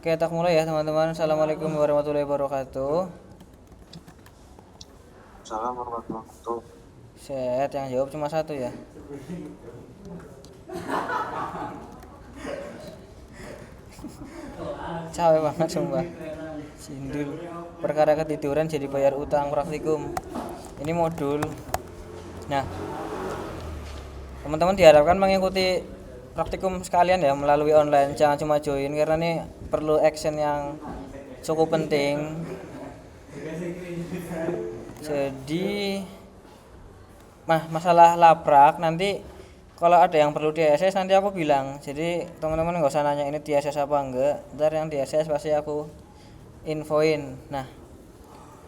Oke, tak mulai ya teman-teman. Assalamualaikum warahmatullahi wabarakatuh. Salam warahmatullahi wabarakatuh. Set, yang jawab cuma satu ya. Capek banget sumpah. Sindul. Perkara ketiduran jadi bayar utang praktikum. Ini modul. Nah, teman-teman diharapkan mengikuti praktikum sekalian ya melalui online. Jangan cuma join karena ini perlu action yang cukup penting. Jadi masalah labrak nanti kalau ada yang perlu DSS nanti aku bilang. Jadi teman-teman nggak usah nanya ini DSS apa enggak. Ntar yang DSS pasti aku infoin. Nah,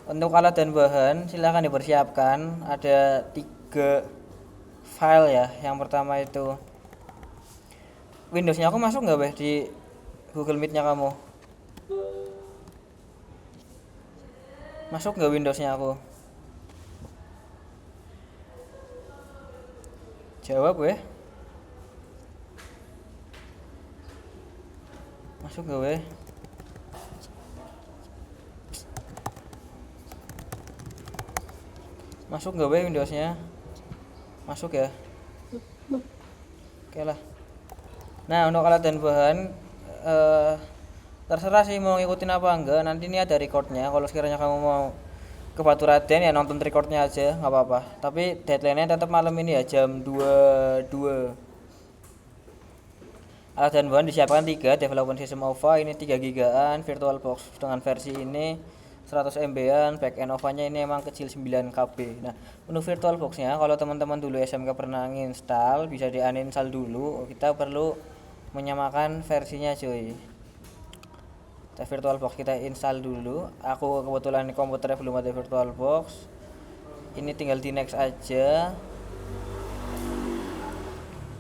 untuk alat dan bahan silahkan dipersiapkan. Ada 3 file ya. Yang pertama itu Windowsnya aku masuk nggak di Google Meet-nya kamu? Masuk nggak Windowsnya aku? Jawab weh. Masuk gak weh? Masuk gak weh Windowsnya? Masuk ya? Oke lah. Nah, untuk alat dan bahan terserah sih mau ngikutin apa enggak. Nanti ini ada recordnya. Kalau sekiranya kamu mau ke Baturaden ya nonton recordnya aja, nggak apa-apa. Tapi deadline-nya tetap malam ini ya jam 22. Alat dan bahan disiapkan 3, development system OVA ini 3 gigaan, VirtualBox dengan versi ini 100 MB-an, backend OVA-nya ini emang kecil 9 KB. Nah, untuk VirtualBox-nya kalau teman-teman dulu SMK pernah nginstal, bisa di-uninstall dulu. Kita perlu menyamakan versinya cuy. VirtualBox kita install dulu. Aku kebetulan di komputernya belum ada VirtualBox. Ini tinggal di next aja.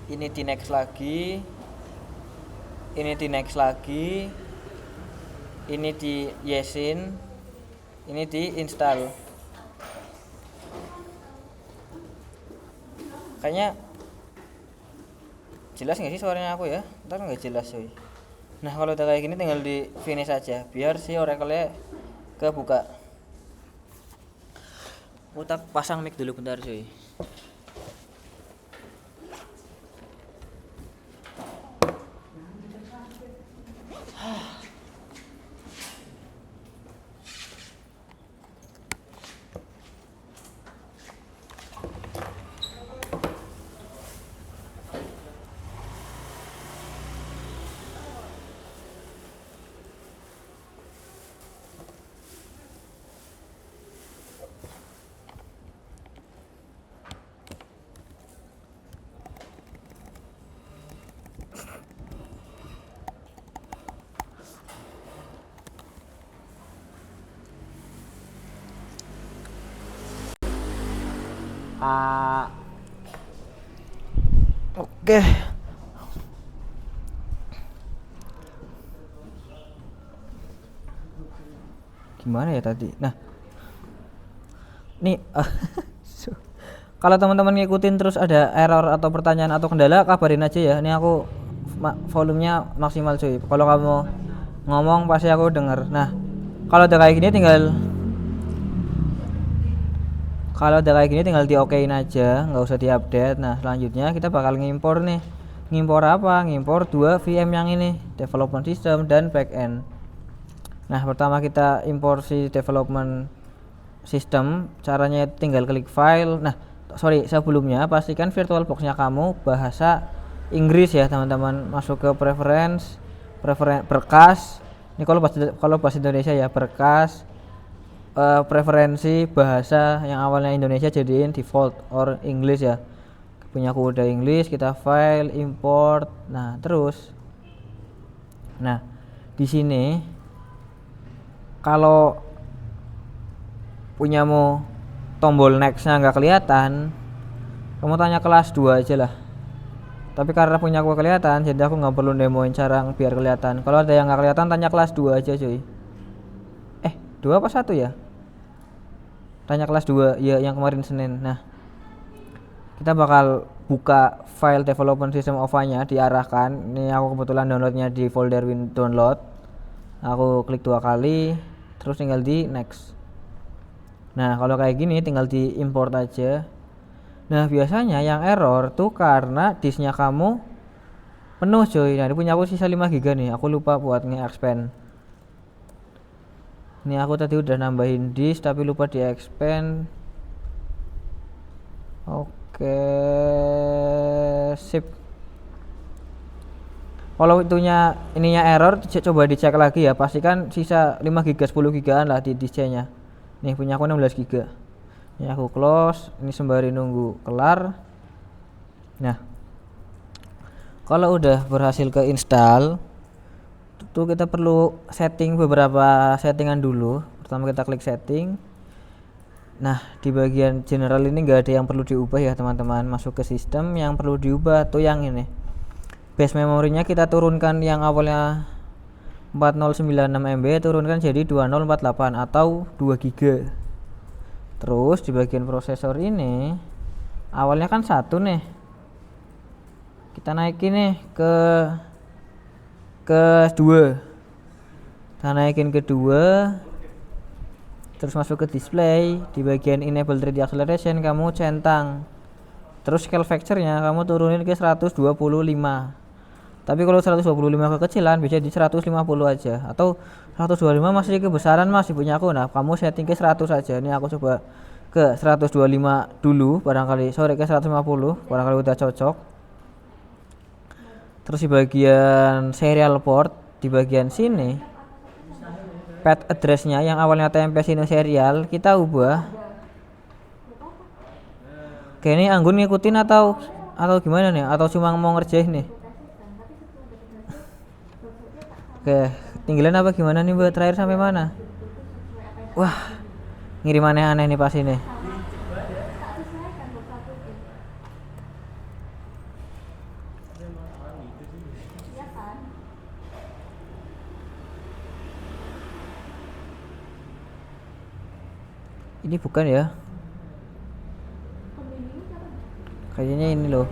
Ini di next lagi. Ini di next lagi. Ini di yesin. Ini di install. Kayaknya jelas nggak sih suaranya aku ya? Ntar nggak jelas cuy. Nah, kalau udah kayak gini tinggal di finish aja biar si Oracle-nya kebuka. Kita pasang mic dulu bentar cuy. Oke. Gimana ya tadi? Nah, nih kalau teman-teman ngikutin terus ada error atau pertanyaan atau kendala kabarin aja ya. Ini aku volumenya maksimal cuy. Kalau kamu ngomong pasti aku denger. Nah, kalau udah kayak gini tinggal di okein aja, nggak usah diupdate. Nah, selanjutnya kita bakal ngimpor nih. Ngimpor apa? Ngimpor 2 VM yang ini, development system dan backend. Nah, pertama kita impor si development system. Caranya tinggal klik file. Nah, sebelumnya pastikan VirtualBox-nya kamu bahasa Inggris ya, teman-teman. Masuk ke preference berkas. Ini kalau bahasa Indonesia ya, berkas preferensi bahasa yang awalnya Indonesia jadiin default or English ya. Punya aku udah English, kita file import. Nah, di sini kalau punyamu tombol next-nya nggak kelihatan, kamu tanya kelas 2 aja lah. Tapi karena punya aku kelihatan, jadi aku nggak perlu demoin cara biar kelihatan. Kalau ada yang nggak kelihatan, tanya kelas 2 aja cuy. 2 apa 1 ya? Tanya kelas 2 ya, yang kemarin Senin. Nah, kita bakal buka file development system OVA-nya, diarahkan. Ini aku kebetulan downloadnya di folder download. Aku klik 2 kali, terus tinggal di next. Nah kalau kayak gini tinggal di import aja. Nah biasanya yang error tuh karena disknya kamu penuh cuy. Nah ini punya aku sisa 5 GB nih, aku lupa buat nge-expand. Ini aku tadi udah nambahin disk tapi lupa di expand. Oke, sip. Kalau ininya error, coba dicek lagi ya. Pastikan sisa 5 GB 10 GB lah di disknya. Nih punya aku 16 GB. Ini aku close, ini sembari nunggu kelar. Nah, kalau udah berhasil ke install, tuh kita perlu setting beberapa settingan dulu. Pertama kita klik setting. Nah di bagian general ini nggak ada yang perlu diubah ya teman-teman. Masuk ke sistem, yang perlu diubah tuh yang ini. Base memorinya kita turunkan yang awalnya 4096 MB turunkan jadi 2048 atau 2 GB. Terus di bagian prosesor ini awalnya kan 1 nih. Kita naikin nih ke 2. Kita naikin ke 2. Terus masuk ke display, di bagian enable 3D acceleration kamu centang. Terus scale factor-nya kamu turunin ke 125. Tapi kalau 125 kekecilan bisa di 150 aja, atau 125 masih kebesaran masih punya aku. Nah kamu setting ke 100 aja. Ini aku coba ke 125 dulu, barangkali ke 150 barangkali udah cocok. Terus di bagian serial port, di bagian sini pad address-nya yang awalnya TMP sini serial kita ubah. Oke, ini Anggun ngikutin atau gimana nih, atau cuma mau ngerjain nih? Oke, tinggalan apa gimana nih buat terakhir sampai mana? Wah, ngirim aneh-aneh nih pas ini. Ini bukan ya? Kayaknya ini loh.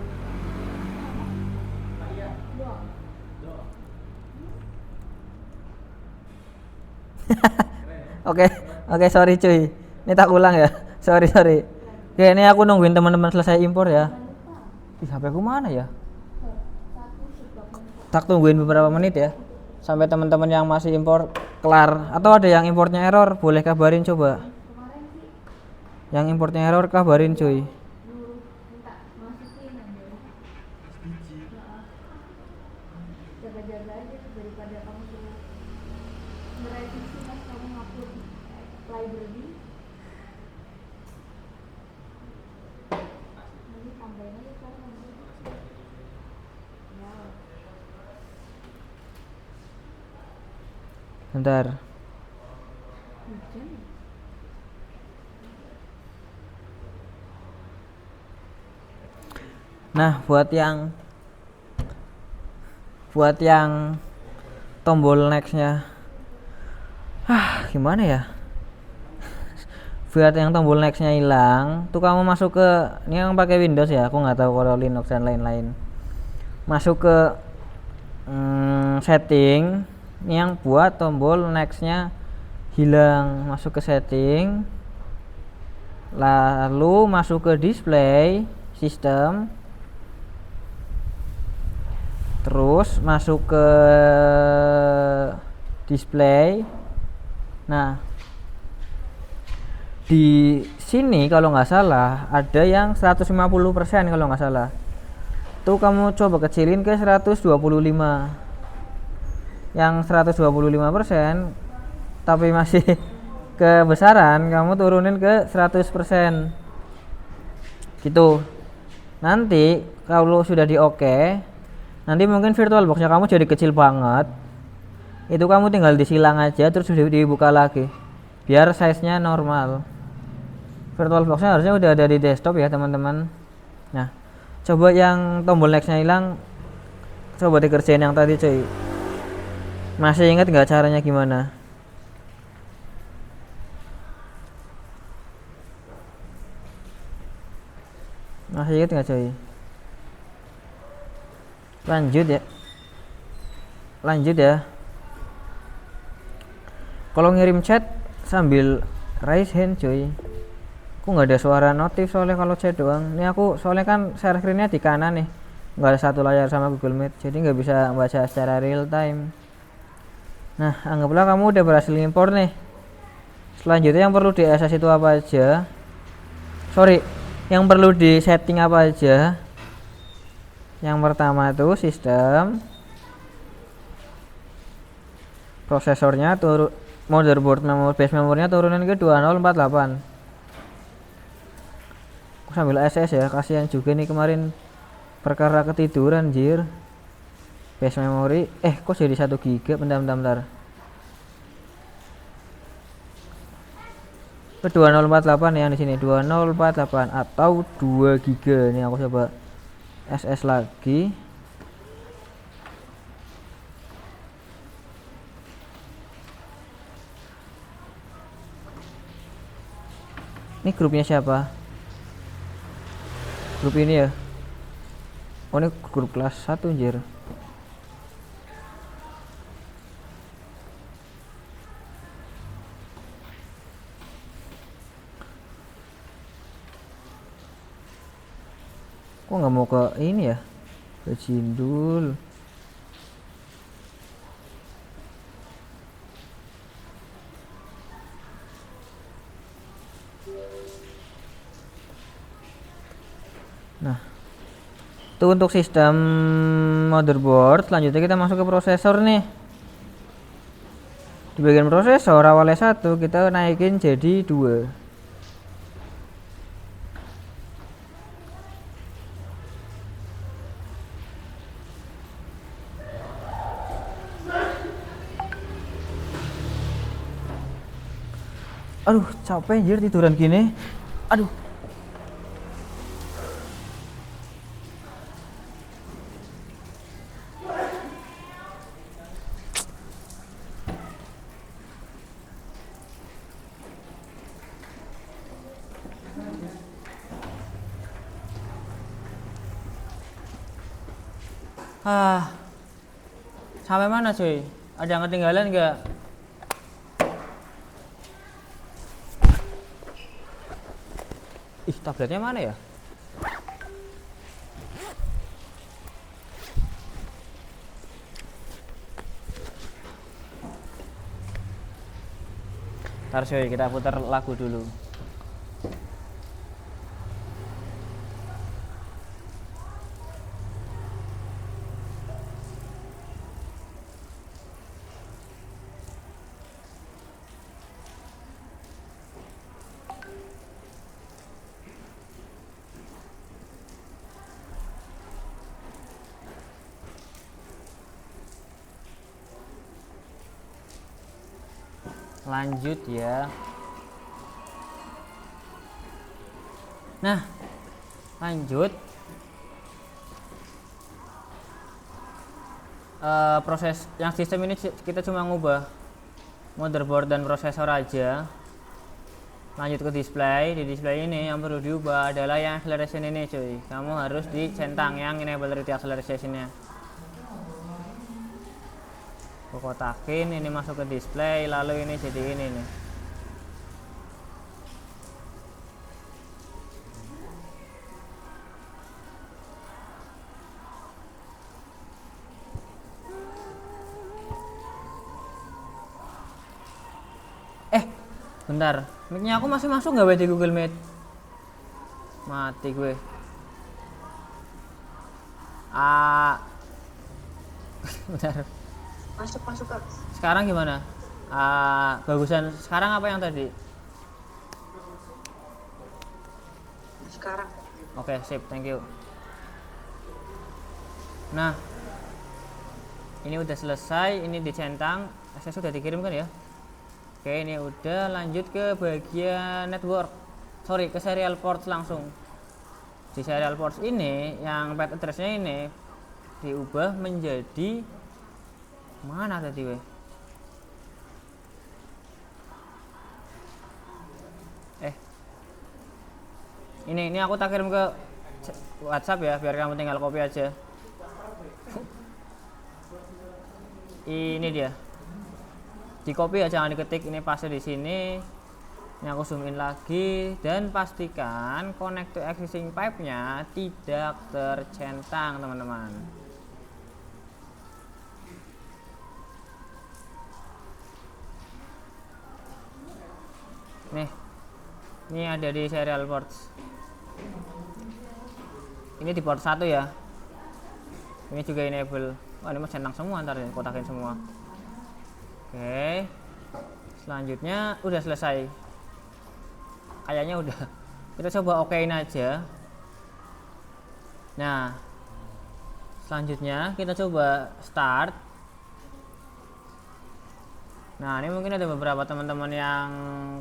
Oke, sorry cuy. Ini tak ulang ya. Sorry. Oke, ini aku nungguin teman-teman selesai impor ya. HP aku mana ya? Tak tungguin beberapa menit ya. Sampai teman-teman yang masih impor kelar, atau ada yang importnya error, boleh kabarin coba. Yang importnya error kabarin cuy. Bentar. Nah, buat yang tombol nextnya, gimana ya? Buat yang tombol nextnya hilang, tuh kamu masuk ke, ini yang pakai Windows ya, aku nggak tahu kalau Linux dan lain-lain. Masuk ke setting, ini yang buat tombol nextnya hilang, masuk ke setting, lalu masuk ke display sistem. Terus masuk ke display. Nah, di sini kalau nggak salah ada yang 150% kalau nggak salah. Tuh kamu coba kecilin ke 125. Yang 125% tapi masih kebesaran, kamu turunin ke 100%. Gitu. Nanti kalau sudah di oke, nanti mungkin VirtualBox-nya kamu jadi kecil banget. Itu kamu tinggal disilang aja terus dibuka lagi biar size-nya normal. VirtualBox-nya harusnya udah ada di desktop ya teman-teman. Nah, coba yang tombol next-nya hilang, coba dikerjain yang tadi cuy. Masih ingat nggak caranya gimana? Masih ingat nggak cuy? Lanjut ya. Kalau ngirim chat sambil raise hand cuy, aku nggak ada suara notif soalnya kalau chat doang. Ini aku soalnya kan share screen-nya di kanan nih, nggak ada satu layar sama Google Meet, jadi nggak bisa baca secara real time. Nah, anggaplah kamu udah berhasil impor nih. Selanjutnya yang perlu di access itu apa aja? Sorry, yang perlu di setting apa aja? Yang pertama itu sistem, prosesornya turun, motherboard base memorinya turunin ke 2048. Aku sambil SS ya, kasihan juga nih kemarin perkara ketiduran jir. Base memory kok jadi 1 GB, bentar. Ke 2048 yang di sini 2048 atau 2 GB. Nih aku coba SS lagi. Ini grupnya siapa? Grup ini ya. Oh, ini grup kelas 1 anjir. Kok nggak mau ke ini ya? Ke Cindul. Nah, itu untuk sistem motherboard. Selanjutnya kita masuk ke prosesor nih. Di bagian prosesor awalnya 1, kita naikin jadi 2. Aduh, capek anjir tiduran gini. Aduh. Sampai mana cuy? Ada yang ketinggalan nggak? Ih, tabletnya mana ya? Ntar cuy, kita putar lagu dulu. Lanjut ya. Nah, lanjut. Proses yang sistem ini kita cuma ngubah motherboard dan prosesor aja. Lanjut ke display. Di display ini yang perlu diubah adalah yang acceleration ini cuy. Kamu harus dicentang yang enable rate acceleration-nya. Aku kotakin, ini masuk ke display, lalu ini jadi ini nih. Bentar, mic-nya aku masih masuk nggak di Google Meet? Mati gue. Bentar. Masuk Kak. Sekarang gimana? Bagusan sekarang apa yang tadi? Sekarang. Oke, sip, thank you. Nah, ini udah selesai, ini dicentang. Akses sudah dikirim kan ya? Oke, ini udah, lanjut ke bagian network. Sorry, ke serial ports langsung. Di serial ports ini, yang pet address-nya ini diubah menjadi mana tadi weh? Ini aku tak kirim ke WhatsApp ya, biar kamu tinggal copy aja. Ini dia. di copy ya, jangan diketik. Ini paste di sini. Ini aku zoom in lagi dan pastikan connect to existing pipe-nya tidak tercentang, teman-teman. Nih, ini ada di serial ports. Ini di port 1 ya. Ini juga enable. Oh, ini mah centang semua, ntar ini kotakin semua. Oke. Selanjutnya udah selesai. Kayaknya udah. Kita coba okein aja. Nah, selanjutnya kita coba start. Nah, ini mungkin ada beberapa teman-teman yang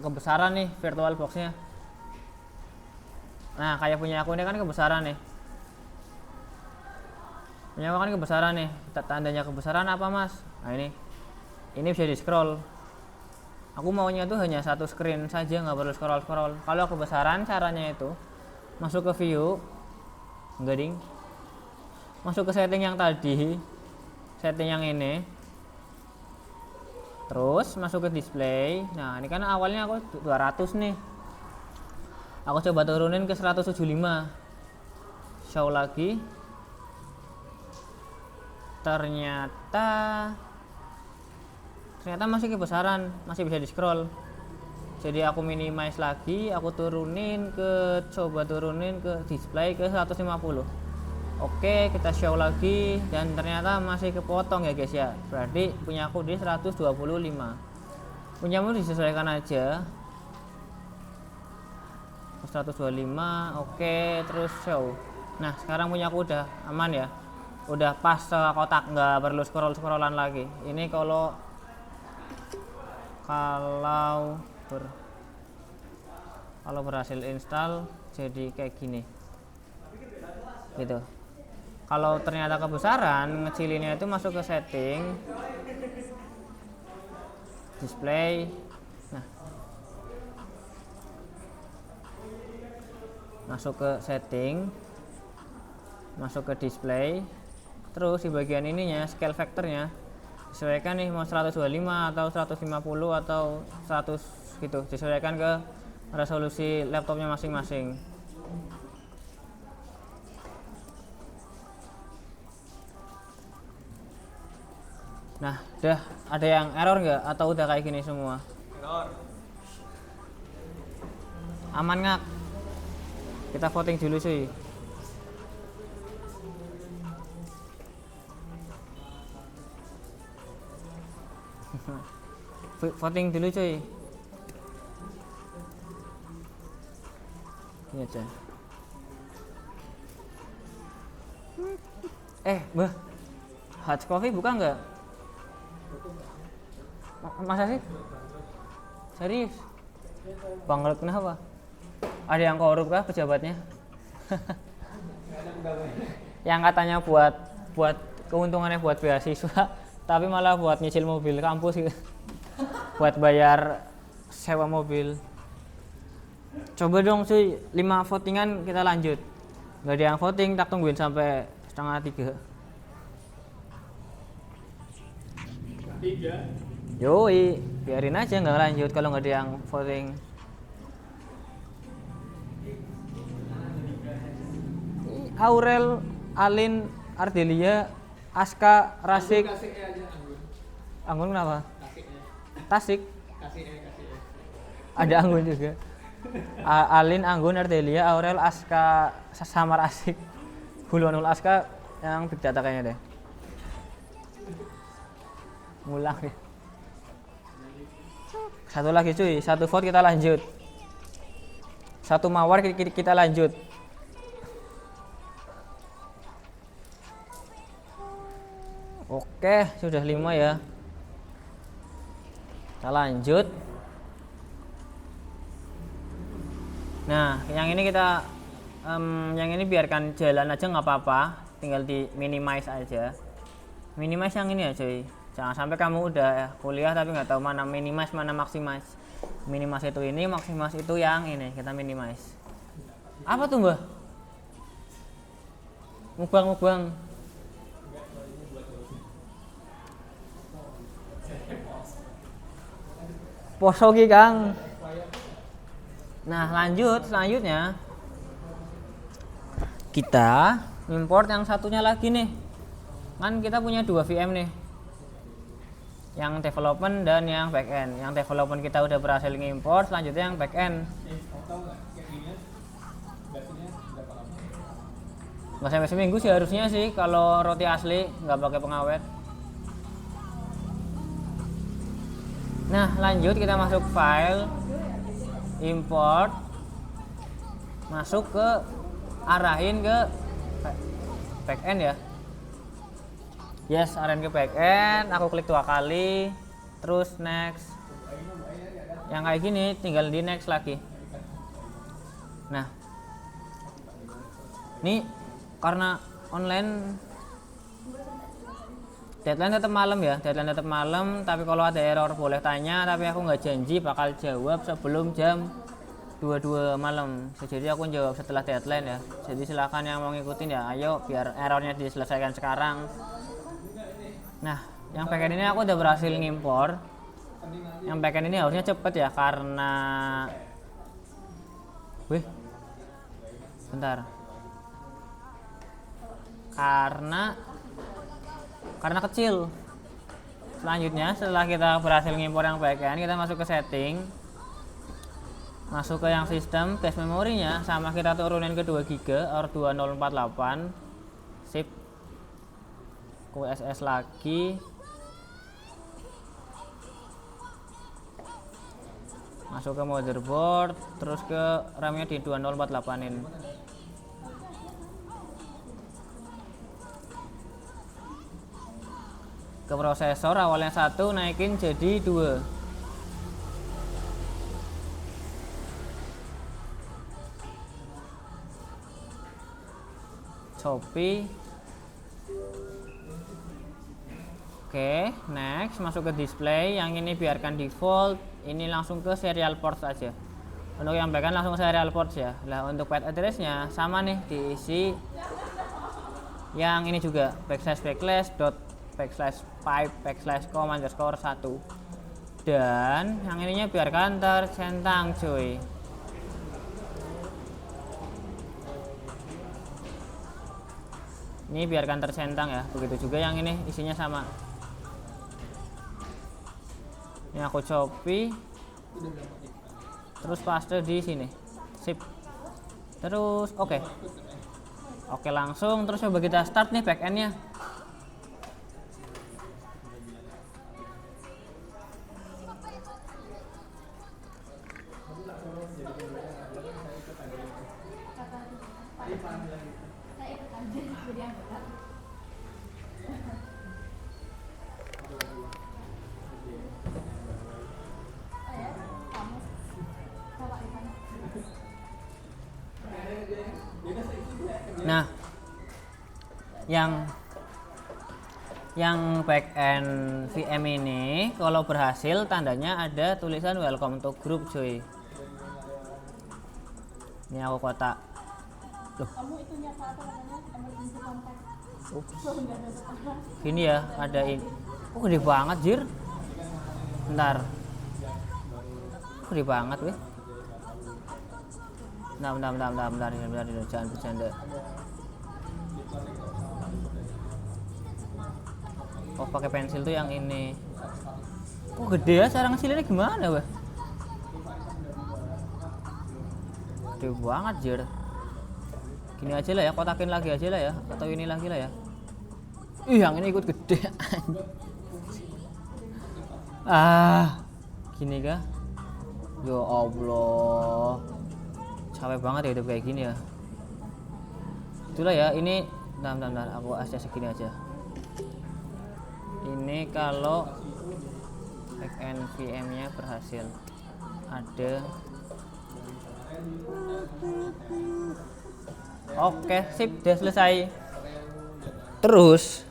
kebesaran nih virtual box-nya. Nah, kayak punya aku ini kan kebesaran nih. Punya aku kan kebesaran nih. Tandanya kebesaran apa, Mas? Nah, ini bisa di scroll. Aku maunya tuh hanya satu screen saja, nggak perlu scroll. Kalau kebesaran caranya itu masuk ke view, enggak ding. Masuk ke setting yang tadi, setting yang ini. Terus masuk ke display. Nah, ini kan awalnya aku 200 nih. Aku coba turunin ke 175. Show lagi. Ternyata masih kebesaran, masih bisa di scroll. Jadi aku minimize lagi, aku coba turunin ke display ke 150. Oke, kita show lagi dan ternyata masih kepotong ya guys ya. Berarti punya aku di 125. Punyamu disesuaikan aja. 125, oke, terus show. Nah, sekarang punya aku udah aman ya. Udah pas kotak, nggak perlu scrollan lagi. Ini kalau berhasil install jadi kayak gini. Gitu. Kalau ternyata kebesaran, ngecilinnya itu masuk ke setting, display. Nah, masuk ke setting, masuk ke display. Terus di bagian ininya scale factornya disesuaikan nih, mau 125 atau 150 atau 100 gitu, disesuaikan ke resolusi laptopnya masing-masing. Nah, udah ada yang error nggak atau udah kayak gini semua? Error. Aman nggak? Kita voting dulu cuy. Voting dulu cuy. Ini aja. Mbah, hot coffee buka nggak? Masa sih? Serius? Bangkrut kenapa? Ada yang korup kah pejabatnya? Yang katanya buat keuntungannya buat beasiswa, tapi malah buat nyicil mobil kampus gitu. Buat bayar sewa mobil. Coba dong cuy, 5 votingan kita lanjut. Nggak ada yang voting, tak tungguin sampai 2:30. 3. Yoi, biarin aja nggak lanjut kalau nggak ada yang voting. Aurel, Alin, Ardelia, Aska, Rasik. Anggun kenapa? Tasik. Ada Anggun juga. Alin, Anggun, Ardelia, Aurel, Aska, sama Rasik. Hulwanul Aska yang big data kayaknya deh. Ngulang ya. Satu lagi cuy, 1 vote kita lanjut. 1 mawar kita lanjut. Oke, sudah 5 ya. Kita lanjut. Nah, yang ini yang ini biarkan jalan aja nggak apa-apa, tinggal di minimize aja. Minimize yang ini ya cuy. Jangan sampai kamu udah kuliah tapi nggak tahu mana minimize mana maximize. Minimize itu ini, maximize itu yang ini. Kita minimize. Apa tuh mbah? Mukbang. Poso ki Kang. Nah selanjutnya kita import yang satunya lagi nih. Kan kita punya 2 VM nih, yang development dan yang backend. Yang development kita udah berhasil ngimport, selanjutnya yang backend. Nggak sampai seminggu sih harusnya sih kalau roti asli nggak pakai pengawet. Nah lanjut kita masuk file, import, masuk ke arahin ke backend ya. Yes, arahin ke backend, aku klik 2 kali, terus next. Yang kayak gini tinggal di next lagi. Nah, ini karena online deadline tetap malam ya, tapi kalau ada error boleh tanya, tapi aku nggak janji bakal jawab sebelum jam 22 malam. Jadi aku jawab setelah deadline ya. Jadi silakan yang mau ngikutin ya, ayo biar errornya diselesaikan sekarang. Nah, yang backend ini aku udah berhasil ngimpor. Yang backend ini harusnya cepet ya karena bentar. Karena kecil. Selanjutnya setelah kita berhasil ngimpor yang backend, kita masuk ke setting. Masuk ke yang sistem, cache memorinya sama kita turunin ke 2 GB or 2048. Sip. QSS lagi, masuk ke motherboard, terus ke RAM-nya di 2048-in. Ke prosesor awalnya 1 naikin jadi 2. Copy. Oke, next masuk ke display. Yang ini biarkan default. Ini langsung ke serial port saja. Untuk yang backend langsung ke serial port ya. Nah untuk pad addressnya sama nih, diisi yang ini juga //pipe/com_1. Dan yang ininya biarkan tercentang cuy. Ini biarkan tercentang ya. Begitu juga yang ini isinya sama. Ini aku copy, terus paste di sini. Sip. Terus oke langsung. Terus coba kita start nih backendnya. Nah, yang backend VM ini kalau berhasil tandanya ada tulisan welcome to group cuy. Ini aku kotak. Loh. Gini ya, ada ini. Oh gede banget jir. Bentar. Gede banget weh. Bentar, jangan bercanda. Oh pakai pensil tuh yang ini. Oh gede ya, cara ngecilinnya gimana weh? Gede banget jir. Gini aja lah ya, kotakin lagi aja lah ya, atau ini lagi lah ya. Ih yang ini ikut gede. Gini kah? Ya Allah, capek banget ya hidup kayak gini ya. Itulah ya, ini bentar, aku aja segini aja. Ini kalau backend VM-nya berhasil ada. Oke, sip, udah selesai. Terus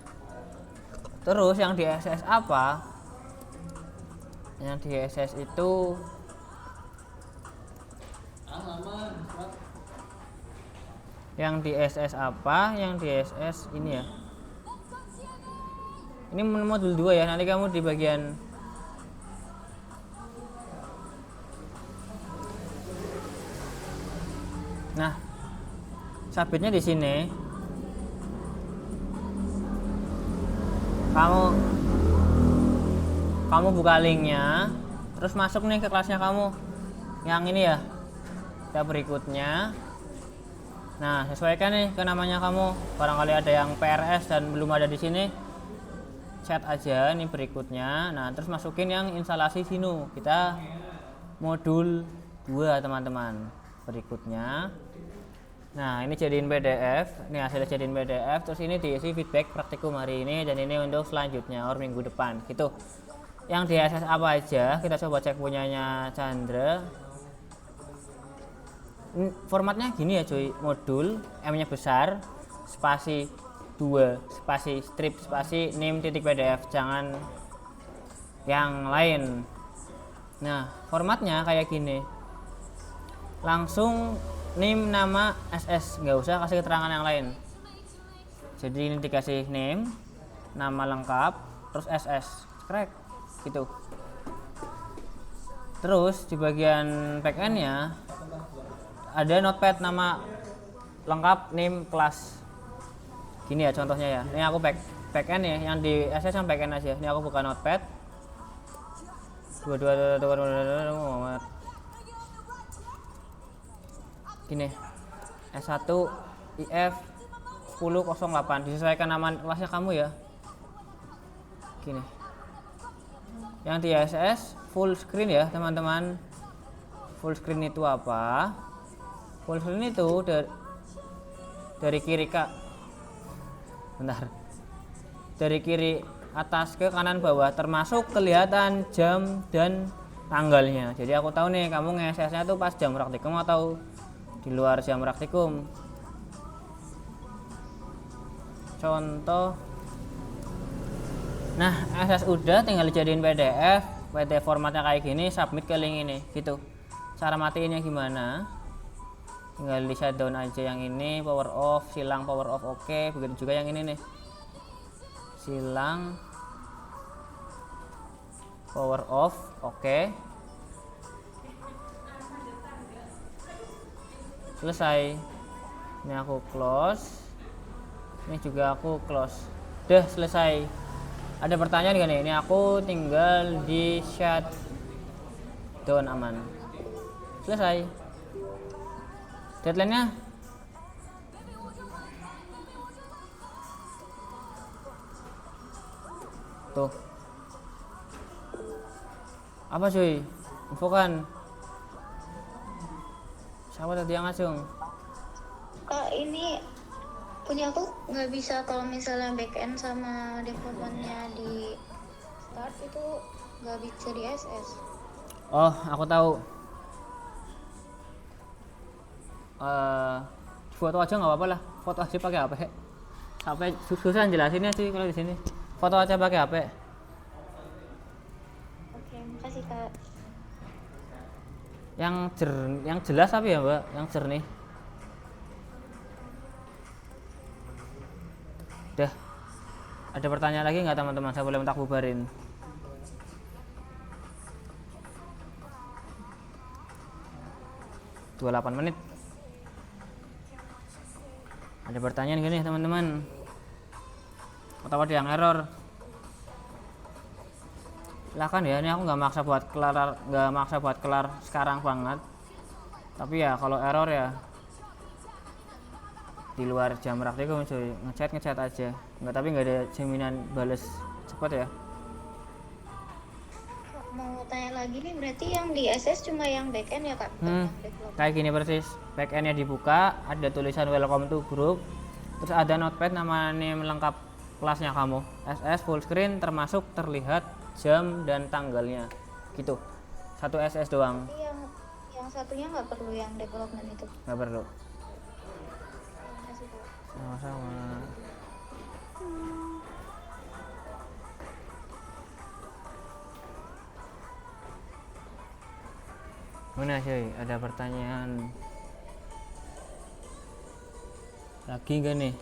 yang di SS apa? Yang di SS itu apa? Yang di SS ini ya. Ini modul 2 ya. Nanti kamu di bagian Nah, submitnya di sini. Kamu buka linknya, terus masuk nih ke kelasnya kamu. Yang ini ya. Kita berikutnya. Nah, sesuaikan nih ke namanya kamu. Barangkali ada yang PRS dan belum ada di sini, chat aja ini berikutnya. Nah, terus masukin yang instalasi Sinu. Kita modul 2 teman-teman. Berikutnya. Nah, ini jadiin PDF. Ini hasilnya jadiin PDF. Terus ini diisi feedback praktikum hari ini dan ini untuk selanjutnya or minggu depan. Gitu. Yang di SS apa aja? Kita coba cek punyanya Chandra. Formatnya gini ya cuy, modul M-nya besar, spasi 2, spasi strip, spasi nim.pdf, jangan yang lain. Nah, formatnya kayak gini. Langsung nim nama SS, nggak usah kasih keterangan yang lain. Jadi ini dikasih name, nama lengkap, terus SS, correct, gitu. Terus di bagian backend-nya ada notepad nama lengkap, name, kelas. Gini ya contohnya ya. Ini aku backend ya, yang di SS yang backend aja. Ini aku buka notepad. Gini. S1 IF 1008 disesuaikan nama kelasnya kamu ya. Gini. Yang di SS full screen ya, teman-teman. Full screen itu apa? Full screen itu dari kiri dari kiri atas ke kanan bawah, termasuk kelihatan jam dan tanggalnya. Jadi aku tahu nih kamu nge-SS nya tuh pas jam praktikum atau di luar jam praktikum. Contoh. Nah, SS udah, tinggal dijadiin PDF formatnya kayak gini, submit ke link ini gitu. Cara matiinnya gimana? Tinggal di shutdown aja yang ini, power off, silang power off, oke. Begitu juga yang ini nih, silang power off, oke. Selesai. Ini aku close, ini juga aku close. Udah selesai. Ada pertanyaan gak nih? Ini aku tinggal di shutdown, aman. Selesai. Deadline-nya tuh. Apa cuy? Infokan. Siapa tadi yang ngacung? Kak, ini punya aku nggak bisa kalau misalnya backend sama developmentnya di start itu nggak bisa di SS. Oh, aku tahu. Foto aja nggak apa-apa lah. Foto aja pakai HP. Sampai susah jelasinnya sih kalau di sini. Foto aja pakai HP. Oke, makasih Kak. Yang jelas apa ya Mbak? Yang jernih. Udah. Ada pertanyaan lagi nggak teman-teman? Saya boleh minta bubarin. Dua 8 menit. Ada pertanyaan gini teman-teman, atau ada yang error? Silakan ya, ini aku nggak maksa buat kelar sekarang banget. Tapi ya kalau error ya di luar jam praktikum cuy, ngechat aja. Tapi nggak ada jaminan bales cepet ya. Mau tanya lagi nih, berarti yang di SS cuma yang backend ya Kak? Kayak gini persis, backendnya dibuka, ada tulisan welcome to group, terus ada notepad nama name lengkap kelasnya kamu, SS full screen termasuk terlihat jam dan tanggalnya gitu. Satu SS doang. Yang satunya nggak perlu yang development itu? Nggak perlu. Makasih Kak. Sama-sama. Mana sih, ada pertanyaan lagi gak nih?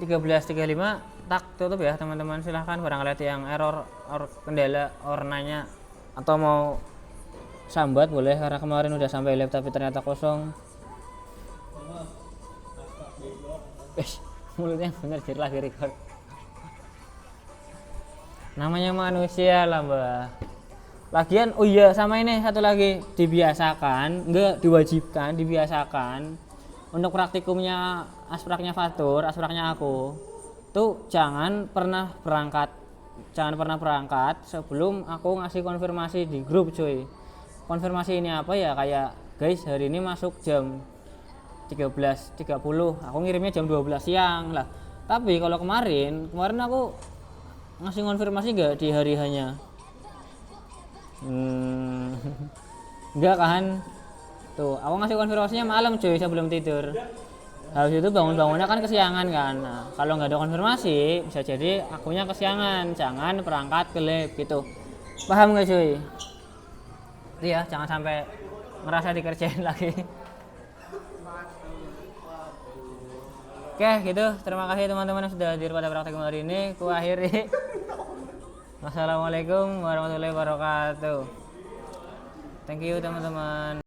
13.35 tak tutup ya teman-teman. Silahkan barangkali ada yang error kendala nanya atau mau sambat boleh, karena kemarin udah sampai live tapi ternyata kosong. Mulutnya bener jadi lagi record. Namanya manusia lah mbak. Lagian oh iya sama ini satu lagi, dibiasakan, enggak diwajibkan, dibiasakan untuk praktikumnya aspraknya Fatur, aspraknya aku tuh jangan pernah berangkat sebelum aku ngasih konfirmasi di grup cuy. Konfirmasi ini apa ya, kayak guys hari ini masuk jam 13.30, aku ngirimnya jam 12 siang lah. Tapi kalau kemarin aku ngasih konfirmasi enggak di hari hanya enggak kan tuh, aku ngasih konfirmasinya malam cuy sebelum tidur. Habis itu bangunnya kan kesiangan kan. Nah, kalau nggak ada konfirmasi bisa jadi akunya kesiangan, jangan berangkat ke lab gitu. Paham nggak cuy? Iya, jangan sampai ngerasa dikerjain lagi. Oke gitu, terima kasih teman-teman yang sudah hadir pada praktikum hari ini. Ku akhiri. Wassalamualaikum warahmatullahi wabarakatuh. Thank you teman-teman.